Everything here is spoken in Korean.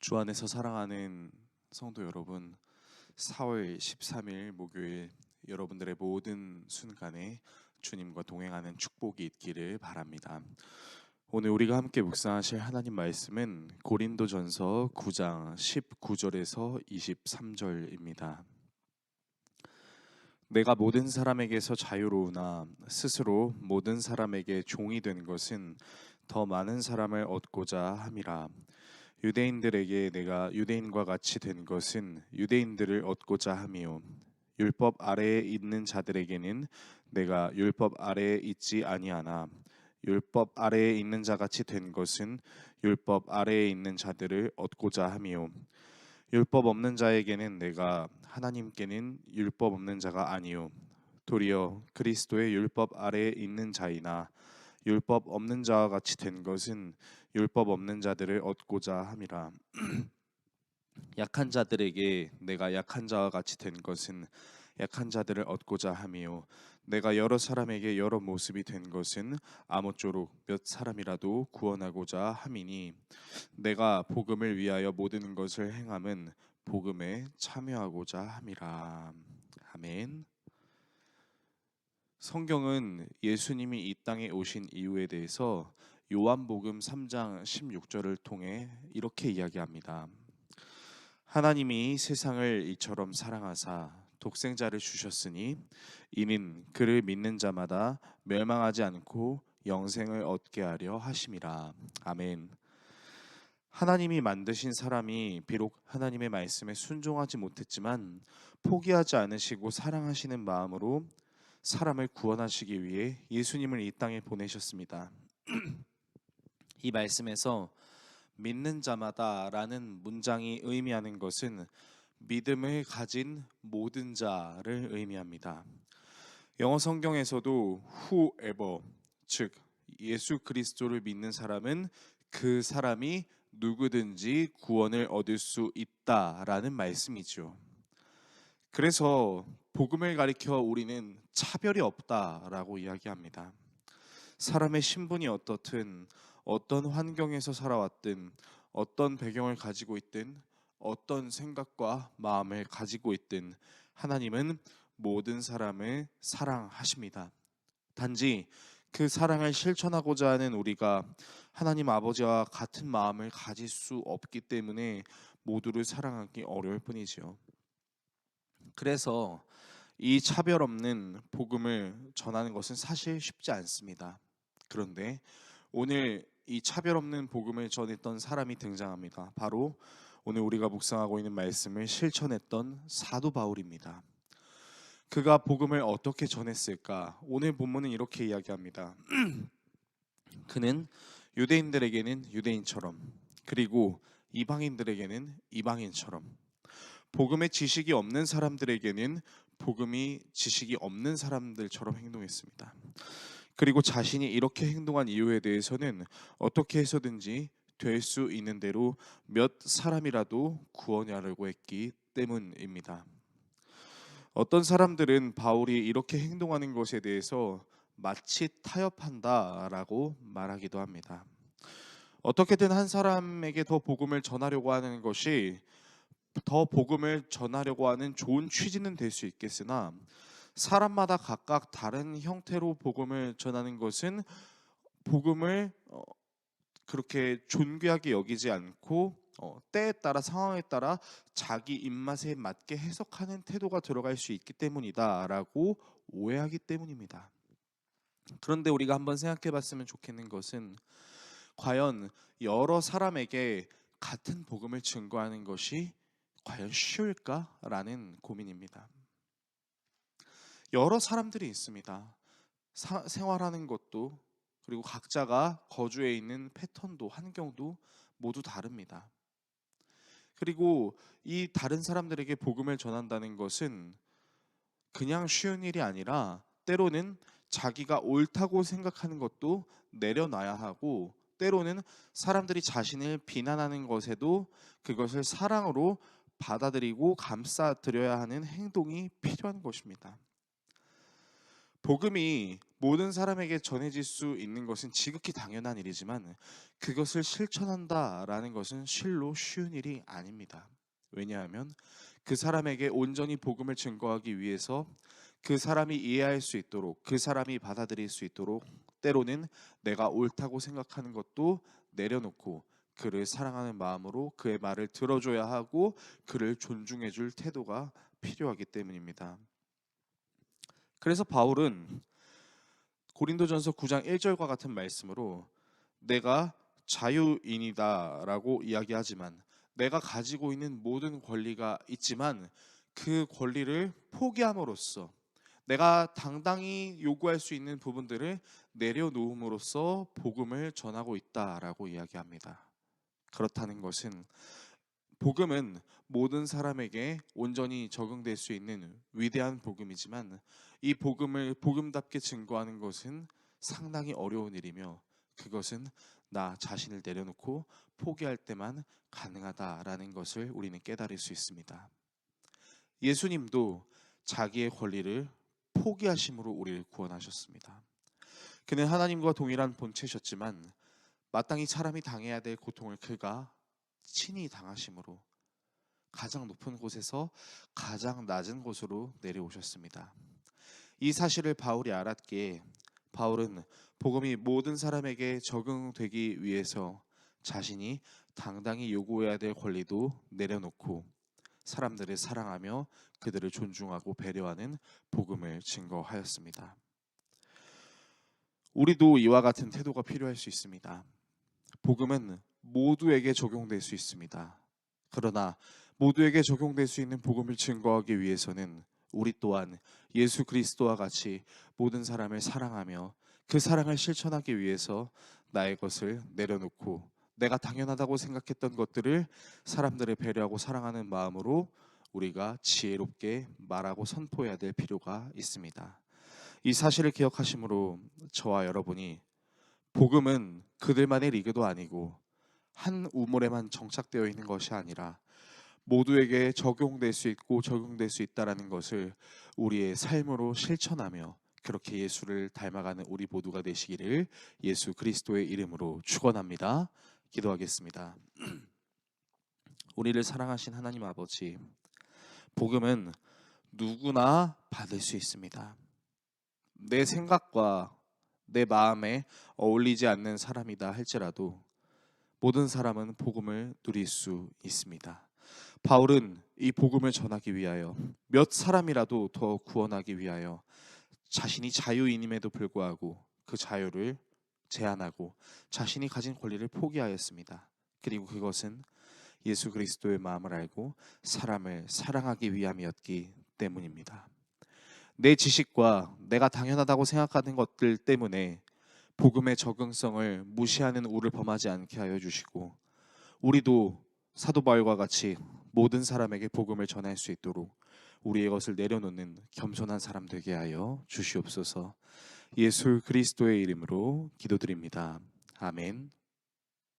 주 안에서 사랑하는 성도 여러분, 4월 13일 목요일 여러분들의 모든 순간에 주님과 동행하는 축복이 있기를 바랍니다. 오늘 우리가 함께 묵상하실 하나님 말씀은 고린도전서 9장 19절에서 23절입니다. 내가 모든 사람에게서 자유로우나 스스로 모든 사람에게 종이 된 것은 더 많은 사람을 얻고자 함이라. 유대인들에게 내가 유대인과 같이 된 것은 유대인들을 얻고자 함이요 율법 아래에 있는 자들에게는 내가 율법 아래에 있지 아니하나 율법 아래에 있는 자 같이 된 것은 율법 아래에 있는 자들을 얻고자 함이요 율법 없는 자에게는 내가 하나님께는 율법 없는 자가 아니요 도리어 그리스도의 율법 아래에 있는 자이나 율법 없는 자와 같이 된 것은 율법 없는 자들을 얻고자 함이라. 약한 자들에게 내가 약한 자와 같이 된 것은 약한 자들을 얻고자 함이요 내가 여러 사람에게 여러 모습이 된 것은 아무쪼록 몇 사람이라도 구원하고자 함이니 내가 복음을 위하여 모든 것을 행함은 복음에 참여하고자 함이라. 아멘. 성경은 예수님이 이 땅에 오신 이유에 대해서 요한복음 3장 16절을 통해 이렇게 이야기합니다. 하나님이 세상을 이처럼 사랑하사 독생자를 주셨으니 이는 그를 믿는 자마다 멸망하지 않고 영생을 얻게 하려 하심이라. 아멘. 하나님이 만드신 사람이 비록 하나님의 말씀에 순종하지 못했지만 포기하지 않으시고 사랑하시는 마음으로 사람을 구원하시기 위해 예수님을 이 땅에 보내셨습니다. 이 말씀에서 믿는 자마다라는 문장이 의미하는 것은 믿음을 가진 모든 자를 의미합니다. 영어 성경에서도 whoever, 즉 예수 그리스도를 믿는 사람은 그 사람이 누구든지 구원을 얻을 수 있다라는 말씀이죠. 그래서 복음을 가리켜 우리는 차별이 없다라고 이야기합니다. 사람의 신분이 어떻든 어떤 환경에서 살아왔든 어떤 배경을 가지고 있든 어떤 생각과 마음을 가지고 있든 하나님은 모든 사람을 사랑하십니다. 단지 그 사랑을 실천하고자 하는 우리가 하나님 아버지와 같은 마음을 가질 수 없기 때문에 모두를 사랑하기 어려울 뿐이지요. 그래서 이 차별 없는 복음을 전하는 것은 사실 쉽지 않습니다. 그런데 오늘 이 차별 없는 복음을 전했던 사람이 등장합니다. 바로 오늘 우리가 묵상하고 있는 말씀을 실천했던 사도 바울입니다. 그가 복음을 어떻게 전했을까? 오늘 본문은 이렇게 이야기합니다. 그는 유대인들에게는 유대인처럼 그리고 이방인들에게는 이방인처럼 복음의 지식이 없는 사람들에게는 복음이 지식이 없는 사람들처럼 행동했습니다. 그리고 자신이 이렇게 행동한 이유에 대해서는 어떻게 해서든지 될 수 있는 대로 몇 사람이라도 구원하려고 했기 때문입니다. 어떤 사람들은 바울이 이렇게 행동하는 것에 대해서 마치 타협한다라고 말하기도 합니다. 어떻게든 한 사람에게 더 복음을 전하려고 하는 것이 더 복음을 전하려고 하는 좋은 취지는 될 수 있겠으나 사람마다 각각 다른 형태로 복음을 전하는 것은 복음을 그렇게 존귀하게 여기지 않고 때에 따라 상황에 따라 자기 입맛에 맞게 해석하는 태도가 들어갈 수 있기 때문이다라고 오해하기 때문입니다. 그런데 우리가 한번 생각해 봤으면 좋겠는 것은 과연 여러 사람에게 같은 복음을 증거하는 것이 과연 쉬울까라는 고민입니다. 여러 사람들이 있습니다. 생활하는 것도 그리고 각자가 거주해 있는 패턴도 환경도 모두 다릅니다. 그리고 이 다른 사람들에게 복음을 전한다는 것은 그냥 쉬운 일이 아니라 때로는 자기가 옳다고 생각하는 것도 내려놔야 하고 때로는 사람들이 자신을 비난하는 것에도 그것을 사랑으로 받아들이고 감싸드려야 하는 행동이 필요한 것입니다. 복음이 모든 사람에게 전해질 수 있는 것은 지극히 당연한 일이지만 그것을 실천한다라는 것은 실로 쉬운 일이 아닙니다. 왜냐하면 그 사람에게 온전히 복음을 증거하기 위해서 그 사람이 이해할 수 있도록, 그 사람이 받아들일 수 있도록 때로는 내가 옳다고 생각하는 것도 내려놓고 그를 사랑하는 마음으로 그의 말을 들어줘야 하고 그를 존중해 줄 태도가 필요하기 때문입니다. 그래서 바울은 고린도전서 9장 1절과 같은 말씀으로 내가 자유인이다라고 이야기하지만 내가 가지고 있는 모든 권리가 있지만 그 권리를 포기함으로써 내가 당당히 요구할 수 있는 부분들을 내려놓음으로써 복음을 전하고 있다라고 이야기합니다. 그렇다는 것은 복음은 모든 사람에게 온전히 적용될 수 있는 위대한 복음이지만 이 복음을 복음답게 증거하는 것은 상당히 어려운 일이며 그것은 나 자신을 내려놓고 포기할 때만 가능하다라는 것을 우리는 깨달을 수 있습니다. 예수님도 자기의 권리를 포기하심으로 우리를 구원하셨습니다. 그는 하나님과 동일한 본체셨지만 마땅히 사람이 당해야 될 고통을 그가 친히 당하심으로 가장 높은 곳에서 가장 낮은 곳으로 내려오셨습니다. 이 사실을 바울이 알았기에 바울은 복음이 모든 사람에게 적용되기 위해서 자신이 당당히 요구해야 될 권리도 내려놓고 사람들을 사랑하며 그들을 존중하고 배려하는 복음을 증거하였습니다. 우리도 이와 같은 태도가 필요할 수 있습니다. 복음은 모두에게 적용될 수 있습니다. 그러나 모두에게 적용될 수 있는 복음을 증거하기 위해서는 우리 또한 예수 그리스도와 같이 모든 사람을 사랑하며 그 사랑을 실천하기 위해서 나의 것을 내려놓고 내가 당연하다고 생각했던 것들을 사람들을 배려하고 사랑하는 마음으로 우리가 지혜롭게 말하고 선포해야 될 필요가 있습니다. 이 사실을 기억하심으로 저와 여러분이 복음은 그들만의 리그도 아니고 한 우물에만 정착되어 있는 것이 아니라 모두에게 적용될 수 있고 적용될 수 있다라는 것을 우리의 삶으로 실천하며 그렇게 예수를 닮아가는 우리 모두가 되시기를 예수 그리스도의 이름으로 축원합니다. 기도하겠습니다. 우리를 사랑하신 하나님 아버지, 복음은 누구나 받을 수 있습니다. 내 생각과 내 마음에 어울리지 않는 사람이다 할지라도 모든 사람은 복음을 누릴 수 있습니다. 바울은 이 복음을 전하기 위하여 몇 사람이라도 더 구원하기 위하여 자신이 자유인임에도 불구하고 그 자유를 제한하고 자신이 가진 권리를 포기하였습니다. 그리고 그것은 예수 그리스도의 마음을 알고 사람을 사랑하기 위함이었기 때문입니다. 내 지식과 내가 당연하다고 생각하는 것들 때문에 복음의 적응성을 무시하는 우를 범하지 않게 하여 주시고 우리도 사도 바울과 같이 모든 사람에게 복음을 전할 수 있도록 우리의 것을 내려놓는 겸손한 사람 되게 하여 주시옵소서. 예수 그리스도의 이름으로 기도드립니다. 아멘.